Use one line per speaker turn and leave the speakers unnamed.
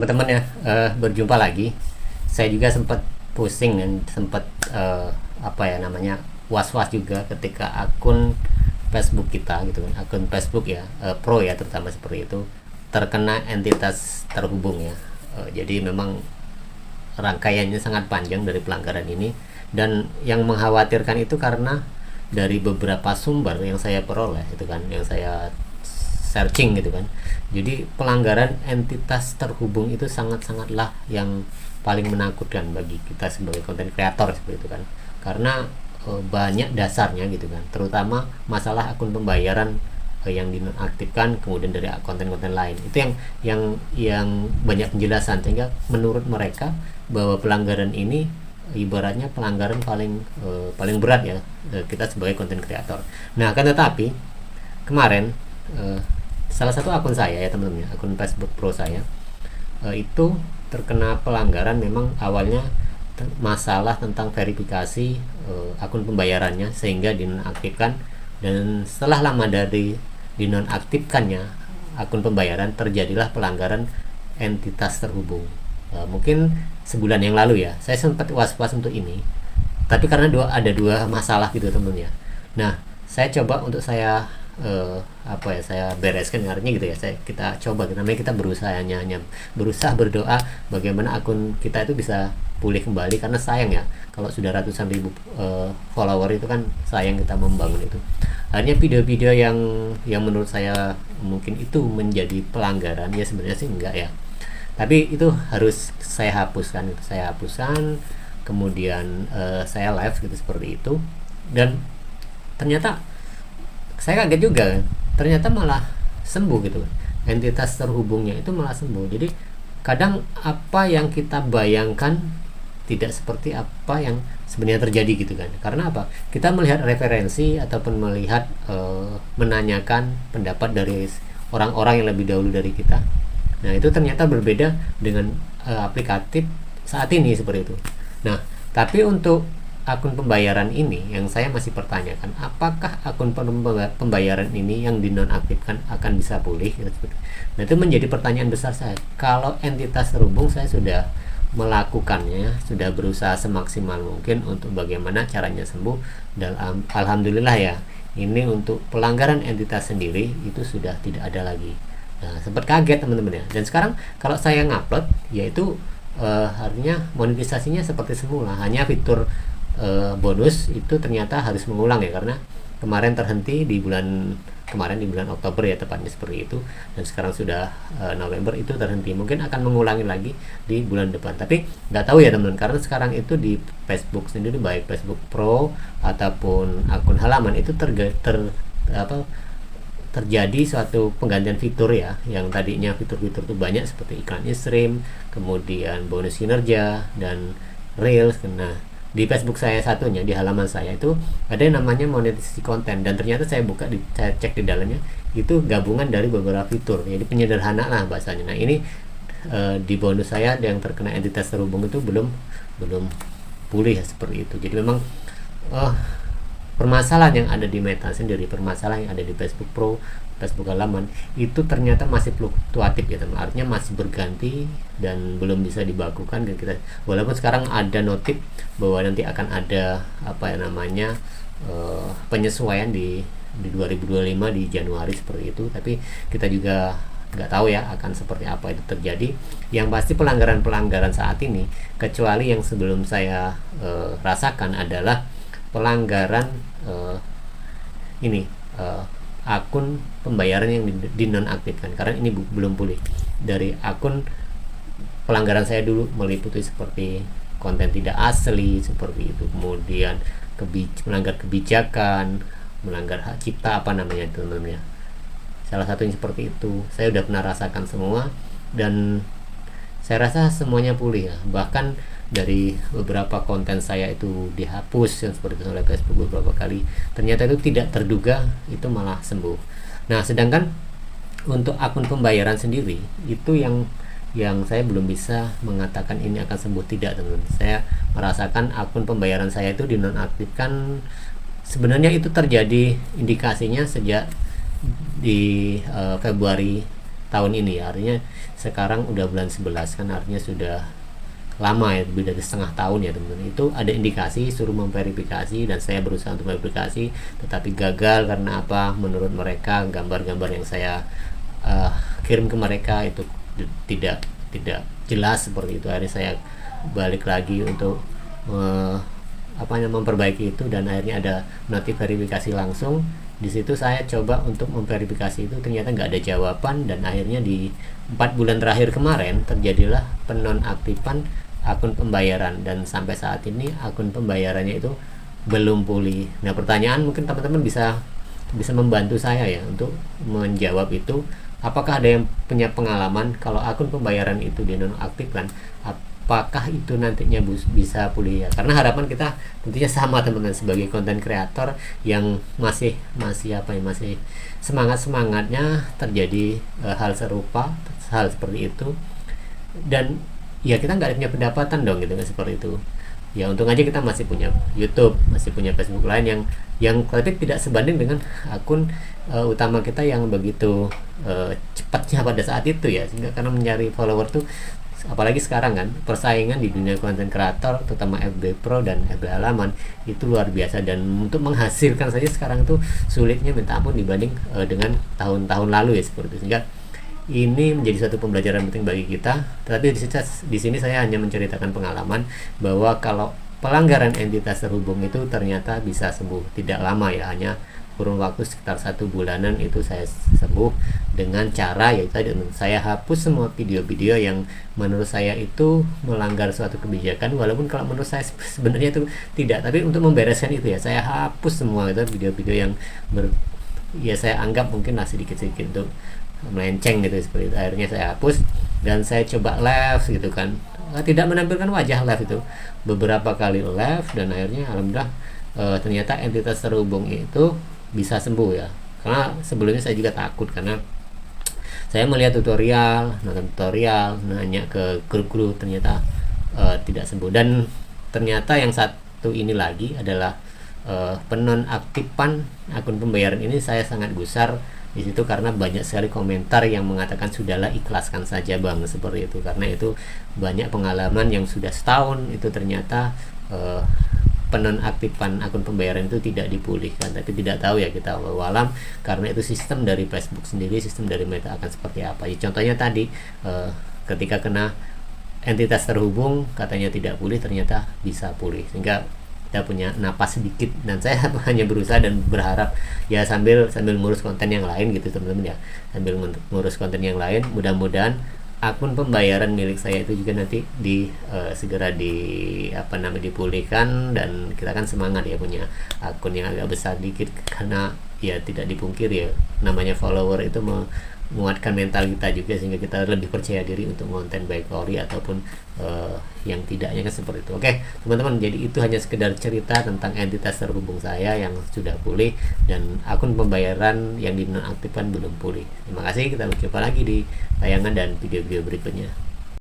Teman-teman ya, berjumpa lagi. Saya juga sempat pusing dan sempat apa ya namanya, was-was juga ketika akun Facebook kita gitu kan, akun Facebook ya, pro ya terutama seperti itu, terkena entitas terhubung ya. Jadi memang rangkaiannya sangat panjang dari pelanggaran ini, dan yang mengkhawatirkan itu karena dari beberapa sumber yang saya peroleh itu kan, yang saya searching gitu kan. Jadi pelanggaran entitas terhubung itu sangat-sangatlah yang paling menakutkan bagi kita sebagai konten kreator seperti itu kan. Karena banyak dasarnya gitu kan. Terutama masalah akun pembayaran yang dinonaktifkan, kemudian dari konten-konten lain. Itu yang banyak penjelasan, sehingga menurut mereka bahwa pelanggaran ini ibaratnya pelanggaran paling berat ya, kita sebagai konten kreator. Nah, kan tetapi kemarin salah satu akun saya ya teman-teman, akun Facebook Pro saya itu terkena pelanggaran. Memang awalnya masalah tentang verifikasi akun pembayarannya sehingga dinonaktifkan, dan setelah lama dari dinonaktifkannya akun pembayaran terjadilah pelanggaran entitas terhubung. Mungkin sebulan yang lalu ya, saya sempat was-was untuk ini, tapi karena ada dua masalah gitu teman-teman ya. Nah, saya coba untuk saya bereskan, artinya gitu ya, kita coba, namanya kita berusaha, hanya berusaha berdoa bagaimana akun kita itu bisa pulih kembali, karena sayang ya kalau sudah ratusan ribu follower itu kan, sayang kita membangun itu. Akhirnya video-video yang menurut saya mungkin itu menjadi pelanggaran, ya sebenarnya sih enggak ya, tapi itu harus saya hapuskan. Kemudian saya live gitu seperti itu, dan ternyata saya kaget juga, ternyata malah sembuh gitu, entitas terhubungnya itu malah sembuh. Jadi kadang apa yang kita bayangkan tidak seperti apa yang sebenarnya terjadi gitu kan. Karena apa, kita melihat referensi ataupun melihat menanyakan pendapat dari orang-orang yang lebih dahulu dari kita. Nah, itu ternyata berbeda dengan aplikatif saat ini seperti itu. Nah, tapi untuk akun pembayaran ini yang saya masih pertanyakan, apakah akun pembayaran ini yang dinonaktifkan akan bisa pulih? Nah, itu menjadi pertanyaan besar saya. Kalau entitas terhubung, saya sudah melakukannya, sudah berusaha semaksimal mungkin untuk bagaimana caranya sembuh, dan alhamdulillah ya, ini untuk pelanggaran entitas sendiri itu sudah tidak ada lagi. Nah, sempat kaget teman-teman ya. Dan sekarang kalau saya ngupload, yaitu artinya monetisasinya seperti semula, hanya fitur bonus itu ternyata harus mengulang ya, karena kemarin terhenti di bulan Oktober ya tepatnya seperti itu, dan sekarang sudah November, itu terhenti. Mungkin akan mengulangi lagi di bulan depan, tapi nggak tahu ya teman-teman, karena sekarang itu di Facebook sendiri, baik Facebook Pro ataupun akun halaman, itu terjadi suatu penggantian fitur ya, yang tadinya fitur-fitur itu banyak seperti iklan stream, kemudian bonus kinerja dan reels. Nah, di Facebook saya satunya, di halaman saya itu ada yang namanya monetisasi konten, dan ternyata saya cek di dalamnya itu gabungan dari beberapa fitur, jadi penyederhanaan lah bahasanya. Nah, ini di bonus saya yang terkena entitas terhubung itu belum pulih ya, seperti itu. Jadi memang permasalahan yang ada di Meta sendiri, permasalahan yang ada di Facebook Pro, Facebook halaman, itu ternyata masih fluktuatif ya teman, artinya masih berganti dan belum bisa dibakukan. Dan kita, walaupun sekarang ada notif bahwa nanti akan ada penyesuaian di 2025 di Januari seperti itu, tapi kita juga nggak tahu ya akan seperti apa itu terjadi. Yang pasti pelanggaran saat ini, kecuali yang sebelum saya rasakan, adalah pelanggaran akun pembayaran yang dinonaktifkan, karena ini belum pulih. Dari akun pelanggaran saya dulu meliputi seperti konten tidak asli seperti itu, kemudian melanggar kebijakan, melanggar hak cipta, apa namanya itu teman-teman ya, salah satunya seperti itu. Saya udah pernah rasakan semua, dan saya rasa semuanya pulih ya. Bahkan dari beberapa konten saya itu dihapus yang seperti itu oleh Facebook beberapa kali, ternyata itu tidak terduga itu malah sembuh. Nah, sedangkan untuk akun pembayaran sendiri itu yang saya belum bisa mengatakan ini akan sembuh tidak teman-teman. Saya merasakan akun pembayaran saya itu dinonaktifkan, sebenarnya itu terjadi indikasinya sejak di Februari tahun ini ya, artinya sekarang udah bulan 11 kan, artinya sudah lama ya, lebih dari setengah tahun ya teman-teman. Itu ada indikasi suruh memverifikasi dan saya berusaha untuk verifikasi tetapi gagal karena apa, menurut mereka gambar-gambar yang saya kirim ke mereka itu tidak tidak jelas seperti itu. Akhirnya saya balik lagi untuk memperbaiki itu dan akhirnya ada notif verifikasi langsung. Di situ saya coba untuk memverifikasi itu, ternyata nggak ada jawaban dan akhirnya di 4 bulan terakhir kemarin terjadilah penonaktifan akun pembayaran dan sampai saat ini akun pembayarannya itu belum pulih. Nah, pertanyaan mungkin teman-teman bisa membantu saya ya untuk menjawab itu. Apakah ada yang punya pengalaman kalau akun pembayaran itu dinonaktifkan, apakah itu nantinya bisa pulih ya? Karena harapan kita tentunya sama teman-teman, sebagai konten kreator yang masih semangatnya terjadi hal serupa, hal seperti itu, dan ya kita nggak punya pendapatan dong gitu kan, seperti itu ya. Untung aja kita masih punya YouTube, masih punya Facebook lain yang tapi tidak sebanding dengan akun utama kita yang begitu cepatnya pada saat itu ya. Sehingga karena mencari follower tuh, apalagi sekarang kan persaingan di dunia konten kreator terutama FB Pro dan FB Halaman itu luar biasa, dan untuk menghasilkan saja sekarang itu sulitnya minta ampun dibanding dengan tahun-tahun lalu ya, seperti itu. Sehingga ini menjadi suatu pembelajaran penting bagi kita. Tetapi di sini saya hanya menceritakan pengalaman bahwa kalau pelanggaran entitas terhubung itu ternyata bisa sembuh tidak lama ya, hanya kurun waktu sekitar 1 bulanan itu saya sembuh dengan cara yaitu tadi saya hapus semua video-video yang menurut saya itu melanggar suatu kebijakan, walaupun kalau menurut saya sebenarnya itu tidak, tapi untuk membereskan itu ya saya hapus semua itu video-video yang saya anggap mungkin masih sedikit-sedikit untuk melenceng gitu seperti itu. Akhirnya saya hapus dan saya coba live gitu kan, tidak menampilkan wajah live itu, beberapa kali live dan akhirnya alhamdulillah ternyata entitas terhubung itu bisa sembuh ya. Karena sebelumnya saya juga takut karena saya melihat nonton tutorial, nanya ke grup-grup, ternyata tidak sembuh. Dan ternyata yang satu ini lagi adalah penonaktifan akun pembayaran ini saya sangat gusar di situ karena banyak sekali komentar yang mengatakan sudahlah ikhlaskan saja bang, seperti itu. Karena itu banyak pengalaman yang sudah setahun itu ternyata penonaktifan akun pembayaran itu tidak dipulihkan. Tapi tidak tahu ya kita walam, karena itu sistem dari Facebook sendiri, sistem dari Meta akan seperti apa ya. Contohnya tadi ketika kena entitas terhubung katanya tidak pulih, ternyata bisa pulih, sehingga kita punya napas sedikit. Dan saya hanya berusaha dan berharap ya sambil ngurus konten yang lain gitu teman-teman ya, sambil ngurus konten yang lain, mudah-mudahan akun pembayaran milik saya itu juga nanti segera dipulihkan. Dan kita kan semangat ya punya akun yang agak besar dikit, karena ya tidak dipungkir ya namanya follower itu menguatkan mental kita juga, sehingga kita lebih percaya diri untuk konten baik ori ataupun yang tidaknya kan seperti itu. Oke teman-teman, jadi itu hanya sekedar cerita tentang entitas terhubung saya yang sudah pulih dan akun pembayaran yang dinonaktifkan belum pulih. Terima kasih, kita berjumpa lagi di tayangan dan video-video berikutnya.